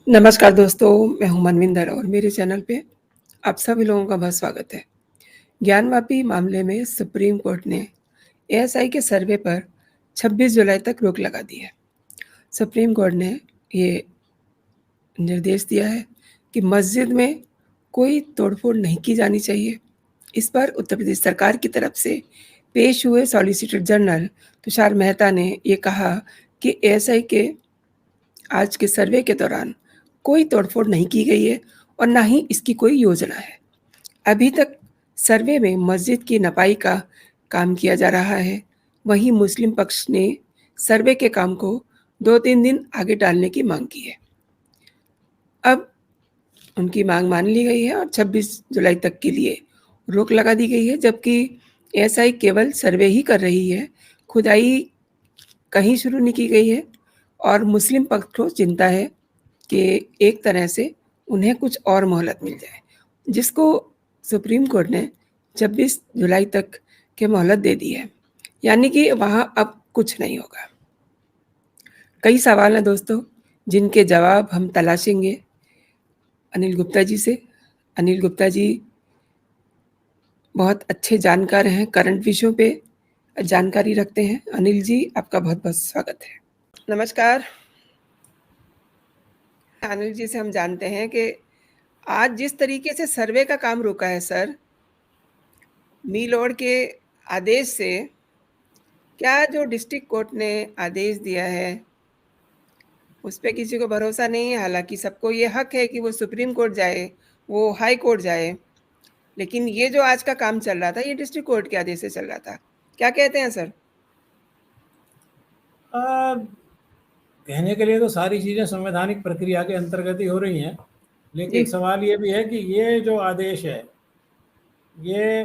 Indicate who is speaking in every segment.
Speaker 1: नमस्कार दोस्तों, मैं हूँ मनविंदर और मेरे चैनल पे आप सभी लोगों का बहुत स्वागत है। ज्ञानवापी मामले में सुप्रीम कोर्ट ने एएसआई के सर्वे पर 26 जुलाई तक रोक लगा दी है। सुप्रीम कोर्ट ने ये निर्देश दिया है कि मस्जिद में कोई तोड़फोड़ नहीं की जानी चाहिए। इस पर उत्तर प्रदेश सरकार की तरफ से पेश हुए सॉलिसिटर जनरल तुषार मेहता ने ये कहा कि एएसआई के आज के सर्वे के दौरान कोई तोड़फोड़ नहीं की गई है और ना ही इसकी कोई योजना है। अभी तक सर्वे में मस्जिद की नपाई का काम किया जा रहा है। वहीं मुस्लिम पक्ष ने सर्वे के काम को 2-3 दिन आगे डालने की मांग की है। अब उनकी मांग मान ली गई है और 26 जुलाई तक के लिए रोक लगा दी गई है, जबकि एएसआई केवल सर्वे ही कर रही है, खुदाई कहीं शुरू नहीं की गई है और मुस्लिम पक्ष को चिंता है कि एक तरह से उन्हें कुछ और मोहलत मिल जाए, जिसको सुप्रीम कोर्ट ने 26 जुलाई तक की मोहलत दे दी है, यानी कि वहाँ अब कुछ नहीं होगा। कई सवाल हैं दोस्तों, जिनके जवाब हम तलाशेंगे अनिल गुप्ता जी से। अनिल गुप्ता जी बहुत अच्छे जानकार हैं, करंट विषयों पे जानकारी रखते हैं। अनिल जी, आपका बहुत-बहुत स्वागत है। नमस्कार। अनिल जी से हम जानते हैं कि आज जिस तरीके से सर्वे का काम रुका है सर, मी लॉर्ड के आदेश से, क्या जो डिस्ट्रिक्ट कोर्ट ने आदेश दिया है, उस पे किसी को भरोसा नहीं है। हालाँकि सबको ये हक है कि वो सुप्रीम कोर्ट जाए, वो हाई कोर्ट जाए, लेकिन ये जो आज का काम चल रहा था, ये डिस्ट्रिक्ट कोर्ट के आदेश से चल रहा था। क्या कहते हैं सर?
Speaker 2: आ, कहने के लिए तो सारी चीज़ें संवैधानिक प्रक्रिया के अंतर्गत ही हो रही हैं,
Speaker 1: जी,
Speaker 2: लेकिन सवाल ये भी है कि ये जो आदेश है ये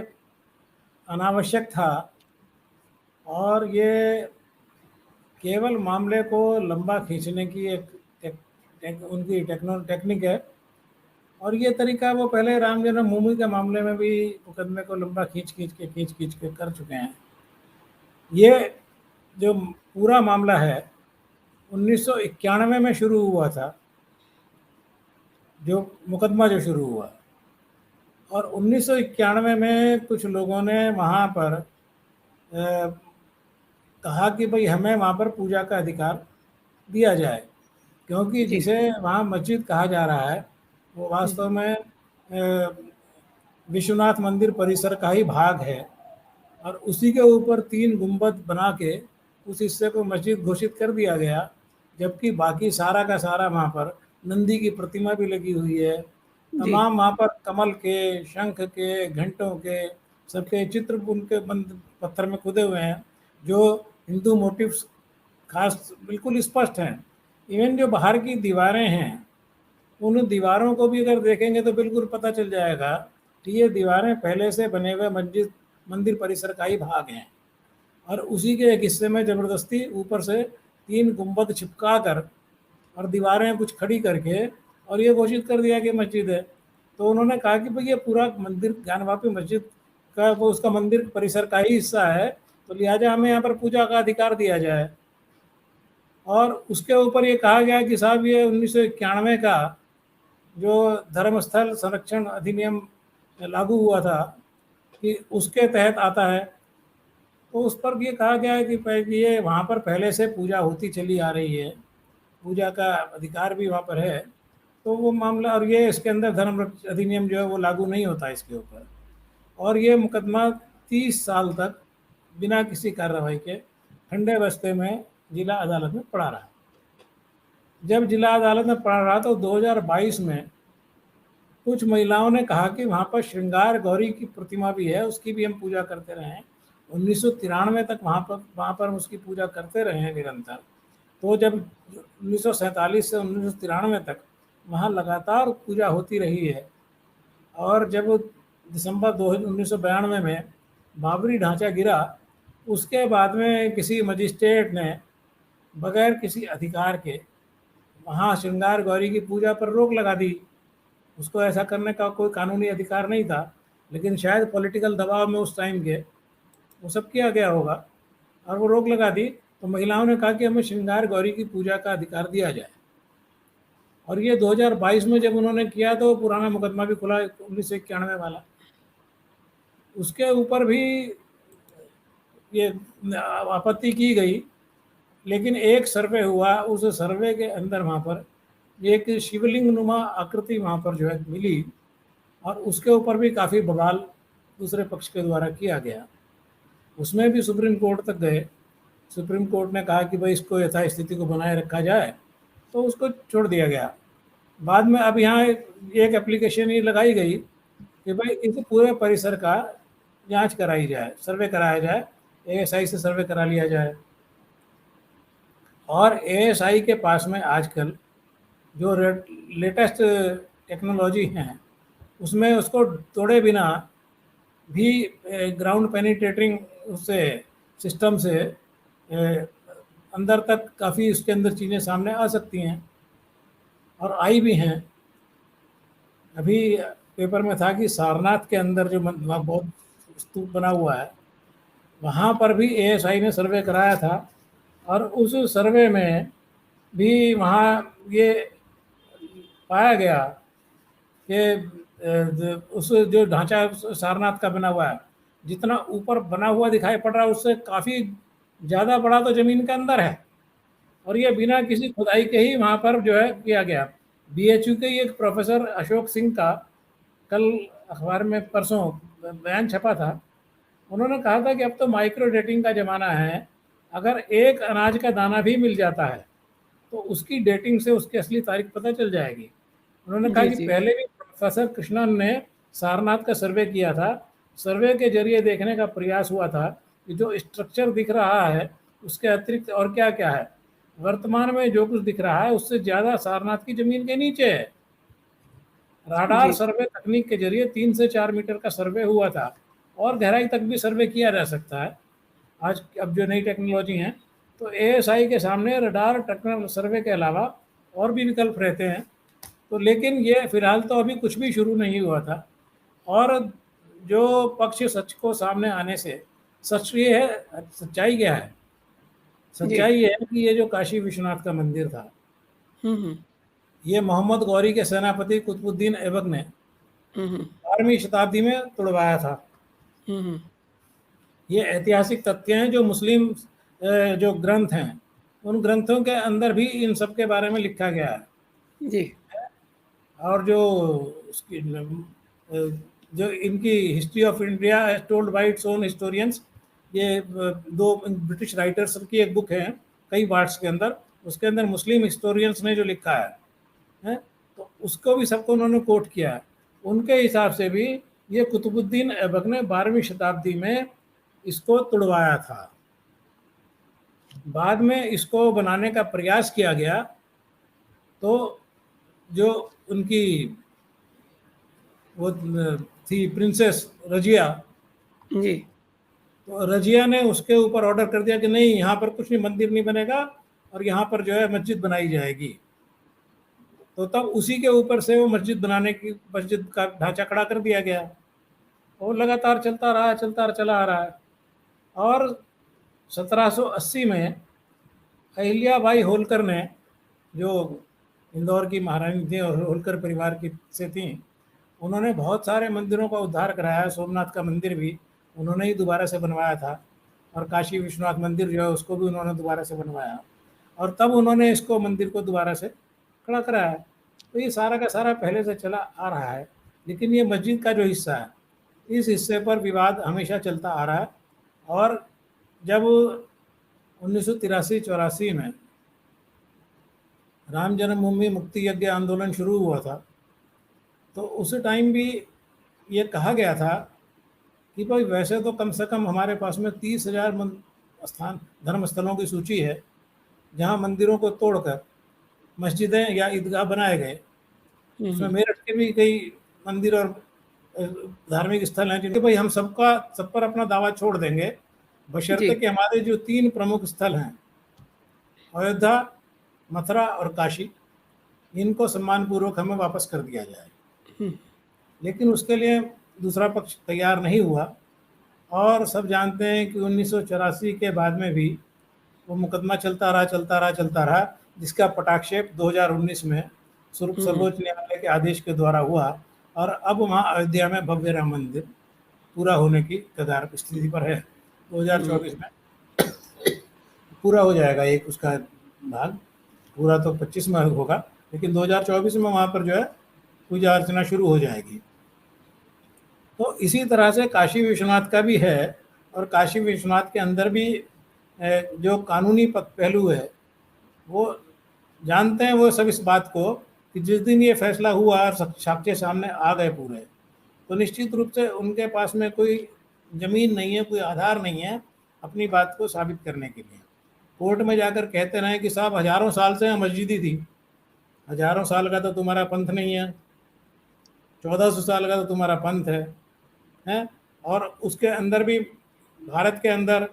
Speaker 2: अनावश्यक था और ये केवल मामले को लंबा खींचने की उनकी टेक्निक है। और ये तरीका वो पहले राम जन्मभूमि के मामले में भी मुकदमे को लंबा खींच के कर चुके हैं। ये जो पूरा मामला है 1991 में शुरू हुआ था, जो मुकदमा जो शुरू हुआ, और 1991 में कुछ लोगों ने वहाँ पर कहा कि भाई हमें वहाँ पर पूजा का अधिकार दिया जाए, क्योंकि
Speaker 1: जी,
Speaker 2: जिसे वहाँ मस्जिद कहा जा रहा है वो
Speaker 1: हुँ,
Speaker 2: वास्तव में विश्वनाथ मंदिर परिसर का ही भाग है, और उसी के ऊपर 3 गुंबद बना के उस हिस्से को मस्जिद घोषित कर दिया गया, जबकि बाकी सारा का सारा वहाँ पर नंदी की प्रतिमा भी लगी हुई है।
Speaker 1: जी,
Speaker 2: तमाम वहाँ पर कमल के, शंख के, घंटों के सबके चित्र उनके बंद पत्थर में खुदे हुए हैं, जो हिंदू मोटिव्स खास बिल्कुल स्पष्ट हैं। इवन जो बाहर की दीवारें हैं, उन दीवारों को भी अगर देखेंगे तो बिल्कुल पता चल जाएगा कि ये दीवारें पहले से बने हुए मस्जिद मंदिर परिसर का ही भाग हैं, और उसी के एक हिस्से में ज़बरदस्ती ऊपर से 3 गुंबद चिपका कर और दीवारें कुछ खड़ी करके और ये घोषित कर दिया कि मस्जिद है। तो उन्होंने कहा कि भाई ये पूरा मंदिर ज्ञानवापी मस्जिद का वो उसका मंदिर परिसर का ही हिस्सा है, तो लिहाजा हमें यहाँ पर पूजा का अधिकार दिया जाए। और उसके ऊपर ये कहा गया कि साहब ये 1991 का जो धर्मस्थल संरक्षण अधिनियम लागू हुआ था कि उसके तहत आता है। तो उस पर भी ये कहा गया है कि ये वहाँ पर पहले से पूजा होती चली आ रही है, पूजा का अधिकार भी वहाँ पर है, तो वो मामला, और ये इसके अंदर धर्म अधिनियम जो है वो लागू नहीं होता इसके ऊपर। और ये मुकदमा 30 साल तक बिना किसी कार्रवाई के ठंडे बस्ते में जिला अदालत में पड़ा रहा। जब जिला अदालत में पड़ा रहा तो 2022 में कुछ महिलाओं ने कहा कि वहाँ पर श्रृंगार गौरी की प्रतिमा भी है, उसकी भी हम पूजा करते रहे हैं। 1993 तक वहाँ पर उसकी पूजा करते रहे हैं निरंतर। तो जब 1947 से 1993 तक वहाँ लगातार पूजा होती रही है, और जब दिसंबर 1992 में बाबरी ढांचा गिरा, उसके बाद में किसी मजिस्ट्रेट ने बगैर किसी अधिकार के वहाँ श्रृंगार गौरी की पूजा पर रोक लगा दी। उसको ऐसा करने का कोई कानूनी अधिकार नहीं था, लेकिन शायद पॉलिटिकल दबाव में उस टाइम के वो सब किया गया होगा और वो रोक लगा दी। तो महिलाओं ने कहा कि हमें श्रृंगार गौरी की पूजा का अधिकार दिया जाए। और ये 2022 में जब उन्होंने किया तो पुराना मुकदमा भी खुला 1991 वाला, उसके ऊपर भी ये आपत्ति की गई। लेकिन एक सर्वे हुआ, उस सर्वे के अंदर वहाँ पर एक शिवलिंग नुमा आकृति वहाँ पर जो है मिली, और उसके ऊपर भी काफ़ी बवाल दूसरे पक्ष के द्वारा किया गया। उसमें भी सुप्रीम कोर्ट तक गए। सुप्रीम कोर्ट ने कहा कि भाई इसको यथास्थिति को बनाए रखा जाए, तो उसको छोड़ दिया गया। बाद में अब यहाँ एक एप्लीकेशन ये लगाई गई कि भाई इस पूरे परिसर का जांच कराई जाए, सर्वे कराया जाए, एएसआई से सर्वे करा लिया जाए। और एएसआई के पास में आजकल जो लेटेस्ट टेक्नोलॉजी हैं, उसमें उसको तोड़े बिना भी ग्राउंड पेनिट्रेटिंग उससे सिस्टम से अंदर तक काफ़ी उसके अंदर चीज़ें सामने आ सकती हैं, और आई भी हैं। अभी पेपर में था कि सारनाथ के अंदर जो वहाँ बहुत स्तूप बना हुआ है, वहाँ पर भी एएसआई ने सर्वे कराया था, और उस सर्वे में भी वहाँ ये पाया गया कि उस जो ढांचा सारनाथ का बना हुआ है, जितना ऊपर बना हुआ दिखाई पड़ रहा है उससे काफ़ी ज़्यादा बड़ा तो ज़मीन के अंदर है, और ये बिना किसी खुदाई के ही वहाँ पर जो है किया गया। बीएचयू के एक प्रोफेसर अशोक सिंह का कल अखबार में परसों बयान छपा था। उन्होंने कहा था कि अब तो माइक्रो डेटिंग का ज़माना है, अगर एक अनाज का दाना भी मिल जाता है तो उसकी डेटिंग से उसकी असली तारीख पता चल जाएगी। उन्होंने कहा
Speaker 1: जी,
Speaker 2: कि
Speaker 1: जी।
Speaker 2: पहले भी प्रोफेसर कृष्णन ने सारनाथ का सर्वे किया था। सर्वे के जरिए देखने का प्रयास हुआ था कि जो स्ट्रक्चर दिख रहा है उसके अतिरिक्त और क्या क्या है। वर्तमान में जो कुछ दिख रहा है उससे ज़्यादा सारनाथ की ज़मीन के नीचे है। राडार
Speaker 1: जी,
Speaker 2: सर्वे तकनीक के जरिए 3 से 4 मीटर का सर्वे हुआ था, और गहराई तक भी सर्वे किया जा सकता है आज अब जो नई टेक्नोलॉजी है। तो एएसआई के सामने रडार टेक्निकल सर्वे के अलावा और भी विकल्प रहते हैं। तो लेकिन ये फिलहाल तो अभी कुछ भी शुरू नहीं हुआ था। और जो पक्ष सच को सामने आने से, सच ये है, सच्चाई क्या है?
Speaker 1: जी।
Speaker 2: सच्चाई ये है कि ये जो काशी विश्वनाथ का मंदिर था,
Speaker 1: हुँ, हुँ।
Speaker 2: ये मोहम्मद गौरी के सेनापति कुतुबुद्दीन ऐबक ने
Speaker 1: हुँ, हुँ।
Speaker 2: 12वीं शताब्दी में तुड़वाया था।
Speaker 1: हुँ, हुँ।
Speaker 2: ये ऐतिहासिक तथ्य हैं जो मुस्लिम जो ग्रंथ हैं, उन ग्रंथों के अंदर भी इन सब के बारे में लिखा गया है।
Speaker 1: जी।
Speaker 2: और जो उसकी जो इनकी history of India as told by its own historians, ये दो ब्रिटिश राइटर्स की एक बुक है कई पार्ट्स के अंदर, उसके अंदर मुस्लिम हिस्टोरियंस ने जो लिखा है, तो उसको भी सबको उन्होंने कोट किया है। उनके हिसाब से भी ये कुतुबुद्दीन ऐबक ने 12वीं शताब्दी में इसको तुड़वाया था। बाद में इसको बनाने का प्रयास किया गया, तो जो उनकी वो थी प्रिंसेस रजिया,
Speaker 1: जी।
Speaker 2: तो रजिया ने उसके ऊपर ऑर्डर कर दिया कि नहीं, यहाँ पर कुछ नहीं, मंदिर नहीं बनेगा, और यहाँ पर जो है मस्जिद बनाई जाएगी। तो तब उसी के ऊपर से वो मस्जिद का ढांचा खड़ा कर दिया गया, और लगातार चलता रहा, चला आ रहा है। और 1780 में अहिल्याबाई होलकर ने, जो इंदौर की महारानी थी और होलकर परिवार की से थी, उन्होंने बहुत सारे मंदिरों का उद्धार कराया। सोमनाथ का मंदिर भी उन्होंने ही दोबारा से बनवाया था, और काशी विश्वनाथ मंदिर जो है उसको भी उन्होंने दोबारा से बनवाया, और तब उन्होंने इसको मंदिर को दोबारा से खड़ा कराया। तो ये सारा का सारा पहले से चला आ रहा है। लेकिन ये मस्जिद का जो हिस्सा है, इस हिस्से पर विवाद हमेशा चलता आ रहा है। और जब 1983-84 में राम जन्मभूमि मुक्ति यज्ञ आंदोलन शुरू हुआ था, तो उस टाइम भी ये कहा गया था कि भाई वैसे तो कम से कम हमारे पास में 30,000 स्थान धर्म स्थलों की सूची है, जहाँ मंदिरों को तोड़कर मस्जिदें या ईदगाह बनाए गए।
Speaker 1: हुँ,
Speaker 2: उसमें
Speaker 1: हुँ।
Speaker 2: मेरठ के भी कई मंदिर और धार्मिक स्थल हैं जिनके भाई हम सब पर अपना दावा छोड़ देंगे,
Speaker 1: जी।
Speaker 2: बशर्ते कि हमारे जो 3 प्रमुख स्थल हैं, अयोध्या, मथुरा और काशी, इनको सम्मानपूर्वक हमें वापस कर दिया जाए।
Speaker 1: हुँ।
Speaker 2: लेकिन उसके लिए दूसरा पक्ष तैयार नहीं हुआ, और सब जानते हैं कि 1984 के बाद में भी वो मुकदमा चलता रहा, जिसका पटाक्षेप 2019 में सर्वोच्च न्यायालय के आदेश के द्वारा हुआ, और अब वहाँ अयोध्या में भव्य राम मंदिर पूरा होने की कगार स्थिति पर है। 2024 में पूरा हो जाएगा एक उसका भाग, पूरा तो 25 में होगा, लेकिन 2024 में वहाँ पर जो है पूजा अर्चना शुरू हो जाएगी। तो इसी तरह से काशी विश्वनाथ का भी है, और काशी विश्वनाथ के अंदर भी जो कानूनी पहलू है वो जानते हैं वो सब इस बात को कि जिस दिन ये फैसला हुआ और साक्ष्य सामने आ गए पूरे, तो निश्चित रूप से उनके पास में कोई जमीन नहीं है, कोई आधार नहीं है अपनी बात को साबित करने के लिए। कोर्ट में जाकर कहते रहे कि साहब हजारों साल से मस्जिद ही थी, हजारों साल का तो तुम्हारा पंथ नहीं है, 1400 साल का तो तुम्हारा पंथ है, और उसके अंदर भी भारत के अंदर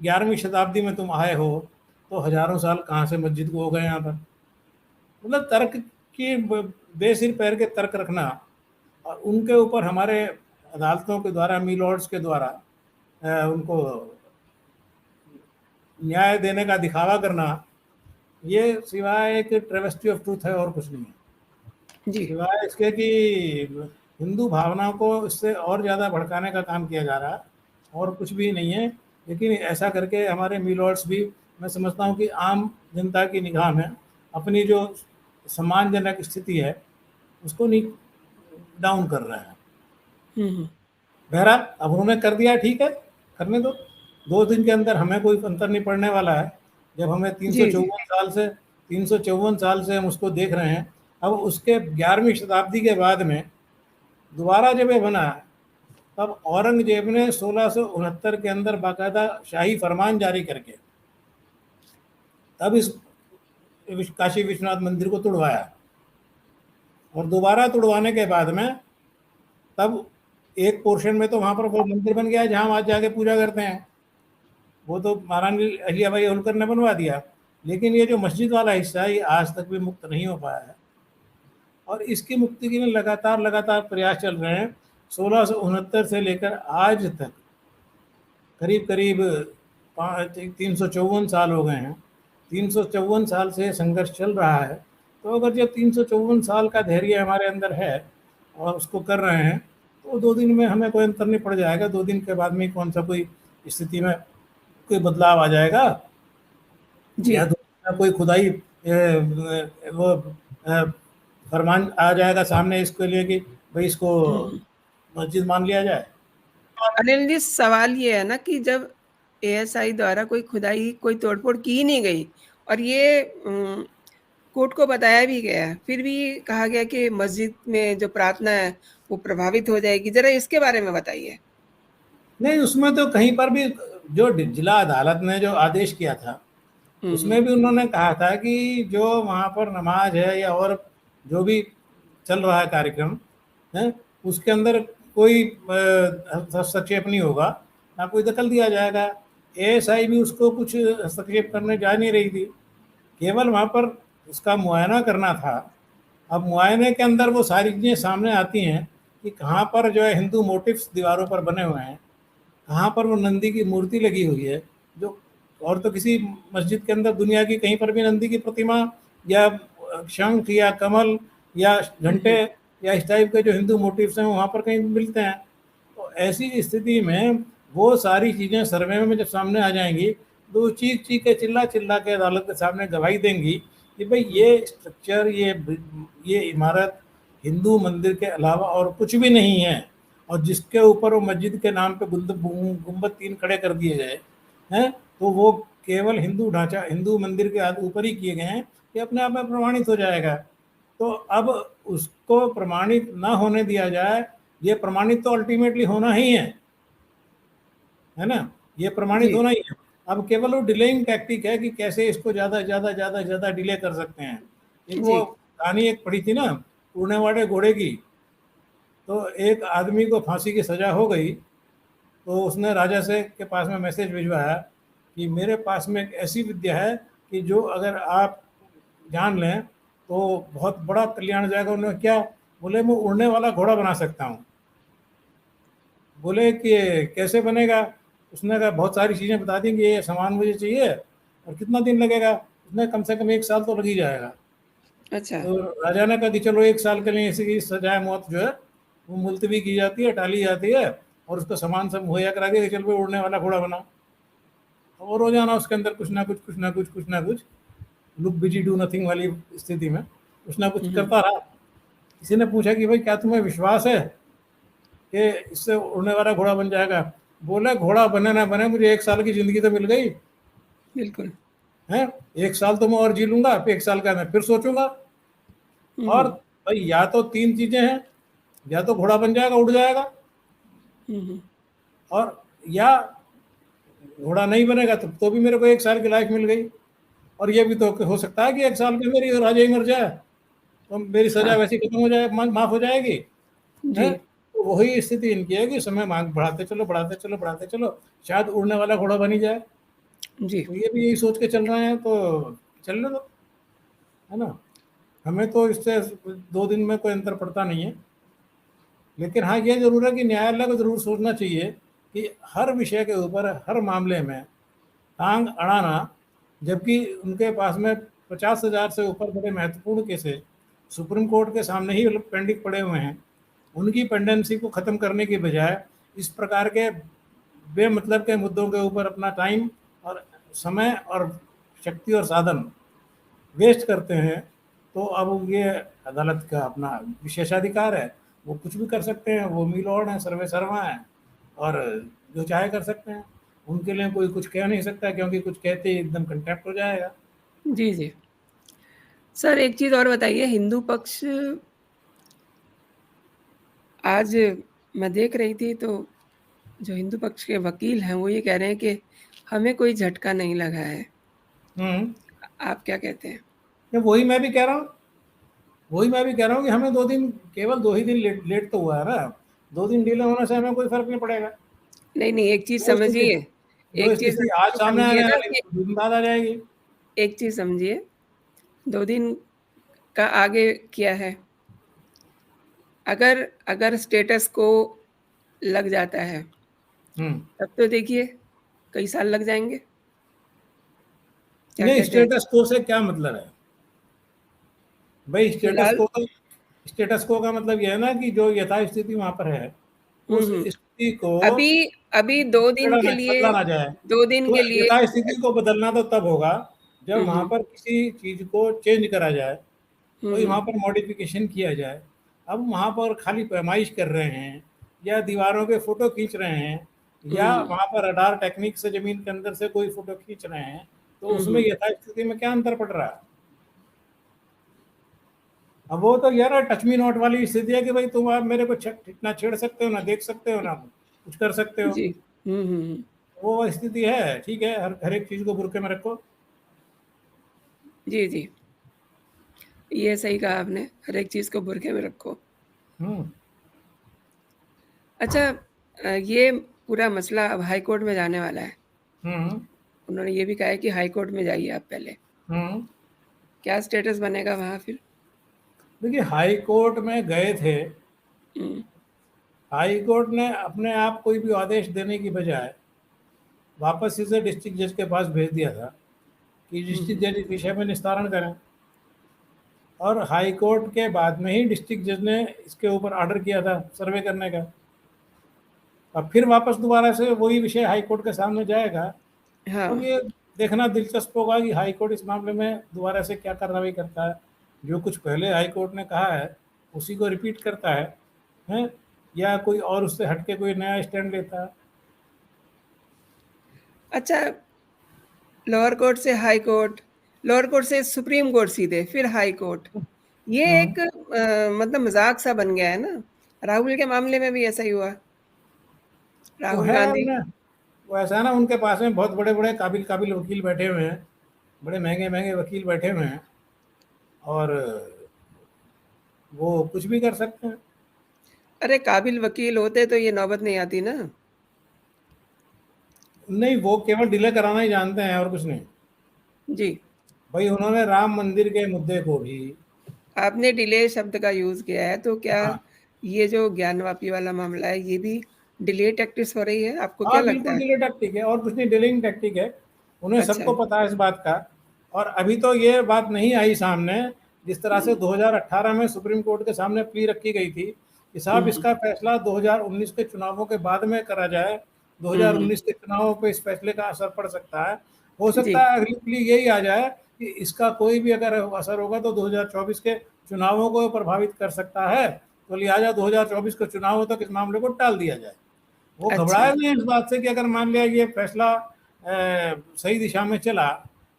Speaker 2: 11वीं शताब्दी में तुम आए हो, तो हजारों साल कहाँ से मस्जिद को हो गए यहाँ पर। मतलब तर्क की बेसिर पैर के तर्क रखना, और उनके ऊपर हमारे अदालतों के द्वारा, मिलॉर्ड्स के द्वारा उनको न्याय देने का दिखावा करना, ये सिवाय एक ट्रेवेस्टी ऑफ ट्रूथ है और कुछ नहीं है।
Speaker 1: जी।
Speaker 2: सिवाय इसके कि हिंदू भावना को इससे और ज़्यादा भड़काने का काम किया जा रहा है, और कुछ भी नहीं है। लेकिन ऐसा करके हमारे मिलॉर्ड्स भी, मैं समझता हूँ कि आम जनता की निगाह में अपनी जो सम्मानजनक स्थिति है उसको नहीं डाउन कर रहे हैं। बहरहाल अब उन्होंने कर दिया, ठीक है, करने दो। 2 दिन के अंदर हमें कोई अंतर नहीं पड़ने वाला है। जब हमें 354 साल से हम उसको देख रहे हैं, अब उसके 11वीं शताब्दी के बाद में दोबारा जब ये बना, तब औरंगजेब ने 1669 के अंदर बाकायदा शाही फरमान जारी करके तब इस काशी विश्वनाथ मंदिर को तुड़वाया, और दोबारा तुड़वाने के बाद में तब एक पोर्शन में तो वहाँ पर वो मंदिर बन गया जहाँ आज जाके पूजा करते हैं, वो तो महारानी अहिल्याबाई होलकर ने बनवा दिया। लेकिन ये जो मस्जिद वाला हिस्सा है ये आज तक भी मुक्त नहीं हो पाया है, और इसकी मुक्ति के लिए लगातार प्रयास चल रहे हैं। 1669 से लेकर आज तक करीब करीब 354 साल हो गए हैं। 354 साल से संघर्ष चल रहा है। तो अगर जब 354 साल का धैर्य हमारे अंदर है और उसको कर रहे हैं, तो 2 दिन में हमें कोई अंतर नहीं पड़ जाएगा। 2 दिन के बाद में कौन सा कोई स्थिति में कोई बदलाव आ जाएगा, या कोई खुदाई वो फरमान आ जाएगा सामने इसके लिए कि भाई इसको मस्जिद मान लिया जाए।
Speaker 1: अनिल जी, सवाल ये है ना कि जब एएसआई द्वारा कोई खुदाई, कोई तोड़फोड़ की नहीं गई, और ये कोर्ट को बताया भी गया, फिर भी कहा गया कि मस्जिद में जो प्रार्थना है वो प्रभावित हो जाएगी। जरा इसके बारे में बताइए।
Speaker 2: नहीं, उसमें तो कहीं पर भी जो जिला अदालत ने जो आदेश किया था उसमें भी उन्होंने कहा था कि जो वहाँ पर नमाज है या और जो भी चल रहा है कार्यक्रम है, उसके अंदर कोई हस्तक्षेप नहीं होगा, ना कोई दखल दिया जाएगा। एएसआई भी उसको कुछ हस्तक्षेप करने जा नहीं रही थी, केवल वहाँ पर उसका मुआयना करना था। अब मुआयने के अंदर वो सारी चीज़ें सामने आती हैं कि कहाँ पर जो है हिंदू मोटिव्स दीवारों पर बने हुए हैं, कहाँ पर वो नंदी की मूर्ति लगी हुई है, जो और तो किसी मस्जिद के अंदर दुनिया की कहीं पर भी नंदी की प्रतिमा या शंख या कमल या घंटे या इस टाइप के जो हिंदू मोटिव्स हैं वहाँ पर कहीं मिलते हैं। तो ऐसी स्थिति में वो सारी चीज़ें सर्वे में जब सामने आ जाएंगी तो चीख चीख के चिल्ला चिल्ला के अदालत के सामने गवाही देंगी कि भाई ये स्ट्रक्चर, ये इमारत हिंदू मंदिर के अलावा और कुछ भी नहीं है, और जिसके ऊपर वो मस्जिद के नाम पे गुंबद 3 खड़े कर दिए गए हैं, तो वो केवल हिंदू ढांचा, हिंदू मंदिर के ऊपर ही किए गए हैं, ये अपने आप में प्रमाणित हो जाएगा। तो अब उसको प्रमाणित ना होने दिया जाए, ये प्रमाणित तो अल्टीमेटली होना ही है ना, ये प्रमाणित होना ही है। अब केवल वो डिलेइंग टैक्टिक है कि कैसे इसको ज़्यादा डिले कर सकते हैं। एक वो कहानी एक पढ़ी थी ना उड़ने वाले घोड़े की, तो एक आदमी को फांसी की सज़ा हो गई, तो उसने राजा से के पास में मैसेज भिजवाया कि मेरे पास में एक ऐसी विद्या है कि जो अगर आप जान लें तो बहुत बड़ा कल्याण हो जाएगा। उन्होंने क्या बोले, मैं उड़ने वाला घोड़ा बना सकता हूँ। बोले कि कैसे बनेगा? उसने कहा बहुत सारी चीज़ें बता दी कि ये सामान मुझे चाहिए और कितना दिन लगेगा। उसने कम से कम 1 साल तो लग ही जाएगा।
Speaker 1: अच्छा।
Speaker 2: तो राजा ने कहा कि चलो 1 साल के लिए इसकी सजाए मौत जो है वो मुलतवी की जाती है, टाली जाती है, और उसको सामान सब मुहैया करा दिया कि चल भाई उड़ने वाला घोड़ा बनाओ। और रोजाना उसके अंदर कुछ ना कुछ कुछ ना कुछ कुछ ना कुछ लुक बिजी डू नथिंग वाली स्थिति में कुछ ना कुछ
Speaker 1: हम्म।
Speaker 2: करता रहा। किसी ने पूछा कि भाई क्या तुम्हें विश्वास है कि इससे उड़ने वाला घोड़ा बन जाएगा? बोले घोड़ा बने ना बने, मुझे 1 साल की जिंदगी तो मिल गई
Speaker 1: बिल्कुल।
Speaker 2: है। 1 साल तो मैं और जी लूंगा, फिर 1 साल का मैं फिर सोचूंगा। और
Speaker 1: हम्म।
Speaker 2: भाई या तो 3 चीजें हैं, या तो घोड़ा बन जाएगा उड़ जाएगा,
Speaker 1: हम्म।
Speaker 2: और या घोड़ा नहीं बनेगा तो भी मेरे को 1 साल की लाइफ मिल गई। और ये भी तो हो सकता है कि 1 साल में मेरी राजा ही मर जाए, तो मेरी सजा
Speaker 1: हाँ।
Speaker 2: वैसी खत्म हो जाए, माफ हो जाएगी।
Speaker 1: जी।
Speaker 2: है, तो वही स्थिति इनकी है कि समय मांग बढ़ाते चलो बढ़ाते चलो बढ़ाते चलो, शायद उड़ने वाला घोड़ा बन ही जाए।
Speaker 1: जी।
Speaker 2: तो ये भी यही सोच के चल रहे हैं, तो चलने दो, है ना। हमें तो इससे 2 दिन में कोई अंतर पड़ता नहीं है। लेकिन हाँ, ये जरूर है कि न्यायालय को जरूर सोचना चाहिए कि हर विषय के ऊपर हर मामले में टांग अड़ाना, जबकि उनके पास में 50,000 से ऊपर बड़े महत्वपूर्ण केसेस सुप्रीम कोर्ट के सामने ही पेंडिंग पड़े हुए हैं, उनकी पेंडेंसी को ख़त्म करने की बजाय इस प्रकार के बेमतलब के मुद्दों के ऊपर अपना टाइम और समय और शक्ति और साधन वेस्ट करते हैं। तो अब ये अदालत का अपना विशेषाधिकार है, वो कुछ भी कर सकते हैं, वो मी लॉर्ड हैं, सर्वे सर्वा हैं, और जो चाहे कर सकते हैं। उनके लिए कोई कुछ कह नहीं सकता, क्योंकि कुछ कहते ही एकदम कंटेम्प्ट हो जाएगा।
Speaker 1: जी। जी। सर एक चीज़ और बताइए, हिंदू पक्ष आज मैं देख रही थी तो जो हिंदू पक्ष के वकील हैं वो ये कह रहे हैं कि हमें कोई झटका नहीं लगा है।
Speaker 2: हम्म।
Speaker 1: आप क्या कहते हैं?
Speaker 2: ये वही मैं भी कह रहा हूँ, वही मैं भी कह रहा हूँ कि हमें 2 दिन, केवल 2 ही दिन लेट तो हुआ है ना। 2 दिन डिले होने से हमें कोई फर्क नहीं पड़ेगा।
Speaker 1: नहीं, नहीं, एक चीज़
Speaker 2: जो स्थिति
Speaker 1: समझिए,
Speaker 2: जो
Speaker 1: एक चीज़
Speaker 2: स्थिति आज सामने
Speaker 1: समझिए
Speaker 2: आने
Speaker 1: ना
Speaker 2: वाली
Speaker 1: कि
Speaker 2: 2 दिन बाद आ जाएगी।
Speaker 1: एक चीज़ समझिए, 2 दिन का आगे किया है। अगर अगर स्टेटस को लग जाता है,
Speaker 2: हम्म।
Speaker 1: तब तो देखिए कई साल लग जाएँगे। क्या
Speaker 2: नहीं,
Speaker 1: कहते हैं?
Speaker 2: स्टेटस को से क्या मतलब है भाई?
Speaker 1: फिलहाल
Speaker 2: स्टेटस को का मतलब यह है ना कि जो यथास्थिति वहां पर है,
Speaker 1: हुँ,
Speaker 2: उस
Speaker 1: हुँ।
Speaker 2: स्थिति को
Speaker 1: अभी अभी 2 दिन के लिए
Speaker 2: बदला ना जाए।
Speaker 1: 2 दिन
Speaker 2: तो
Speaker 1: के लिए
Speaker 2: यथास्थिति को बदलना तो तब होगा जब
Speaker 1: हुँ,
Speaker 2: वहां
Speaker 1: हुँ।
Speaker 2: पर किसी चीज को चेंज करा जाए,
Speaker 1: हुँ,
Speaker 2: कोई वहां
Speaker 1: हुँ।
Speaker 2: पर मॉडिफिकेशन किया जाए। अब वहां पर खाली पैमाइश कर रहे हैं, या दीवारों के फोटो खींच रहे हैं,
Speaker 1: हुँ,
Speaker 2: या
Speaker 1: हुँ।
Speaker 2: वहां पर रडार टेक्निक से जमीन के अंदर से कोई फोटो खींच रहे हैं, तो
Speaker 1: हुँ,
Speaker 2: उसमें
Speaker 1: हुँ।
Speaker 2: यथास्थिति में क्या अंतर पड़ रहा है? अब वो तो यार टच मी नॉट वाली स्थिति है कि भाई तुम आप मेरे को ना छेड़ सकते हो, ना देख सकते हो, ना कुछ कर सकते हो।
Speaker 1: जी। हुँ, हुँ, हुँ।
Speaker 2: वो स्थिति है, ठीक है, हर एक चीज को बुरके में रखो।
Speaker 1: जी, जी। ये सही कहा आपने, हर एक चीज़ को बुरखे में रखो।
Speaker 2: हम्म।
Speaker 1: अच्छा ये पूरा मसला अब हाई कोर्ट में जाने वाला है।
Speaker 2: हम्म।
Speaker 1: उन्होंने ये भी कहा है कि हाई कोर्ट में जाइए आप पहले।
Speaker 2: हम्म।
Speaker 1: क्या स्टेटस बनेगा वहाँ फिर?
Speaker 2: देखिए, हाई कोर्ट में गए थे,
Speaker 1: हुँ,
Speaker 2: हाई कोर्ट ने अपने आप कोई भी आदेश देने की बजाय वापस इसे डिस्ट्रिक्ट जज के पास भेज दिया था कि
Speaker 1: हुँ,
Speaker 2: डिस्ट्रिक्ट
Speaker 1: हुँ।
Speaker 2: जज इस विषय में निस्तारण करें। और हाई कोर्ट के बाद में ही डिस्ट्रिक्ट जज ने इसके ऊपर ऑर्डर किया था सर्वे करने का। अब फिर वापस दोबारा से वही विषय हाई कोर्ट के सामने जाएगा। अब
Speaker 1: हाँ।
Speaker 2: ये देखना दिलचस्प होगा कि हाई कोर्ट इस मामले में दोबारा से क्या कार्रवाई करता है। जो कुछ पहले हाई कोर्ट ने कहा है उसी को रिपीट करता है, या कोई और उससे हटके कोई नया स्टैंड लेता है।
Speaker 1: अच्छा लोअर कोर्ट से हाई कोर्ट, लोअर कोर्ट से सुप्रीम कोर्ट सीधे, फिर हाई कोर्ट। ये
Speaker 2: हम्म।
Speaker 1: एक मतलब मज़ाक-सा बन गया है ना? राहुल के मामले में भी ऐसा ही हुआ।
Speaker 2: वो
Speaker 1: राहुल
Speaker 2: है
Speaker 1: गांधी
Speaker 2: उन्हें, वो ऐसा है ना, उनके पास में बहुत बड़े बड़े काबिल काबिल वकील बैठे हुए हैं, बड़े महंगे महंगे वकील बैठे हुए हैं, और वो कुछ भी कर सकते हैं।
Speaker 1: अरे काबिल वकील होते तो ये नौबत नहीं आती ना।
Speaker 2: नहीं, वो केवल डिले कराना ही जानते हैं और कुछ नहीं।
Speaker 1: जी।
Speaker 2: भाई उन्होंने राम मंदिर के मुद्दे को भी,
Speaker 1: आपने डिले शब्द का यूज़ किया है, तो क्या
Speaker 2: हाँ,
Speaker 1: ये जो ज्ञानवापी वाला मामला है, ये भी डिले टैक्टिस हो रही है? आपको क्या
Speaker 2: हाँ
Speaker 1: लगता
Speaker 2: बिल्कुल
Speaker 1: है?
Speaker 2: डिले टैक्टिक है, और कुछ नहीं, डिलेइंग टैक्टिक है। उन्हें
Speaker 1: अच्छा।
Speaker 2: सबको पता है इस बात का। और अभी तो ये बात नहीं आई सामने जिस तरह से 2018 में सुप्रीम कोर्ट के सामने प्ली रखी गई थी कि साहब इसका फैसला 2019 के चुनावों के बाद में करा जाए, 2019 के चुनावों पे इस फैसले का असर पड़ सकता है। हो
Speaker 1: जी,
Speaker 2: सकता है अगली प्ली यही आ जाए कि इसका कोई भी अगर असर होगा तो 2024 के चुनावों को प्रभावित कर सकता है, तो लिहाजा 2024 के चुनावों तक इस मामले को टाल दिया जाए। वो
Speaker 1: अच्छा,
Speaker 2: घबराए हुए हैं इस बात से कि अगर मान लिया ये फैसला सही दिशा में चला,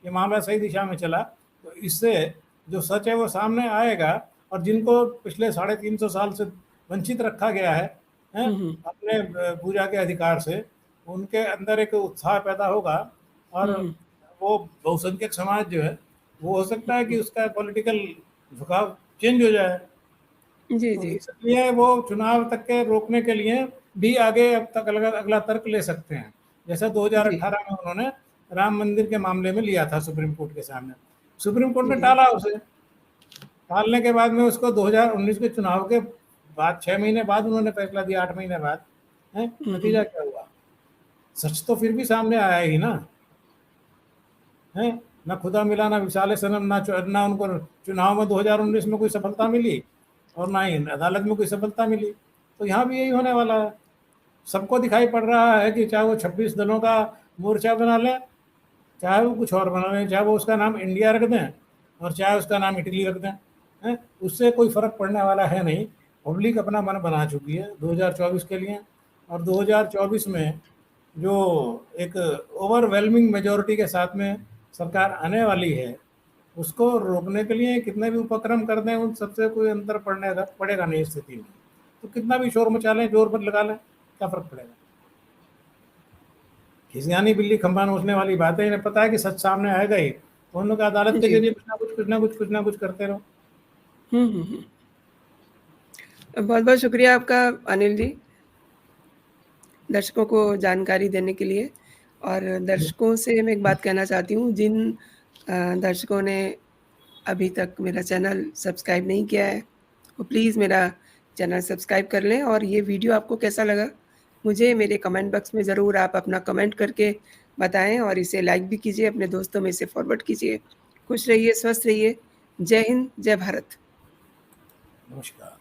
Speaker 2: ये मामला सही दिशा में चला, तो इससे जो सच है वो सामने आएगा, और जिनको पिछले 350 साल से वंचित रखा गया है, अपने पूजा के अधिकार से, उनके अंदर एक उत्साह पैदा होगा, और वो बहुसंख्यक समाज जो है वो हो सकता है कि उसका पॉलिटिकल झुकाव चेंज हो जाए।
Speaker 1: जी,
Speaker 2: तो
Speaker 1: जी,
Speaker 2: इसलिए वो चुनाव तक के रोकने के लिए भी आगे अब तक अगला तर्क ले सकते हैं, जैसे
Speaker 1: जी,
Speaker 2: 2018 में उन्होंने राम मंदिर के मामले में लिया था सुप्रीम कोर्ट के सामने। सुप्रीम कोर्ट ने
Speaker 1: जी,
Speaker 2: टाला उसे, टालने के बाद में उसको 2019 के चुनाव के बाद 6 महीने बाद उन्होंने फैसला दिया, 8 महीने बाद है। नतीजा क्या हुआ? सच तो फिर भी सामने आया ही ना, है ना, खुदा मिला ना विशाल सनम, ना उनको चुनाव में 2019 में कोई सफलता मिली और ना ही अदालत में कोई सफलता मिली। तो यहाँ भी यही होने वाला है। सबको दिखाई पड़ रहा है कि चाहे वो 26 दलों का मोर्चा बना लें, चाहे वो कुछ और बना लें, चाहे वो उसका नाम इंडिया रख दें और चाहे उसका नाम इटली रख दें, हैं, उससे कोई फर्क पड़ने वाला है नहीं। पब्लिक अपना मन बना चुकी है 2024 के लिए, और 2024 में जो एक ओवरवेलमिंग मेजोरिटी के साथ में सरकार आने वाली है, उसको रोकने के लिए कितने भी उपक्रम कर दें उन सबसे कोई अंतर पड़ेगा नहीं स्थिति में। तो कितना भी शोर मचा लें, जोर पर लगा लें, क्या फर्क पड़ेगा? खिसियानी बिल्ली खंभा नोचने वाली बात है। इन्हें पता है कि सच सामने आएगा ही, तो उन लोग अदालत के
Speaker 1: जी।
Speaker 2: जरिए कुछ ना कुछ करते रहो।
Speaker 1: हुँ। बहुत-बहुत शुक्रिया आपका अनिल जी, दर्शकों को जानकारी देने के लिए। और दर्शकों से मैं एक बात कहना चाहती हूँ, जिन दर्शकों ने अभी तक मेरा चैनल सब्सक्राइब नहीं किया है, वो प्लीज़ मेरा चैनल सब्सक्राइब कर लें। और ये वीडियो आपको कैसा लगा, मुझे मेरे कमेंट बॉक्स में ज़रूर आप अपना कमेंट करके बताएँ, और इसे लाइक भी कीजिए, अपने दोस्तों में इसे फॉरवर्ड कीजिए। खुश रहिए, स्वस्थ रहिए। जय हिंद, जय भारत।
Speaker 2: नमस्कार।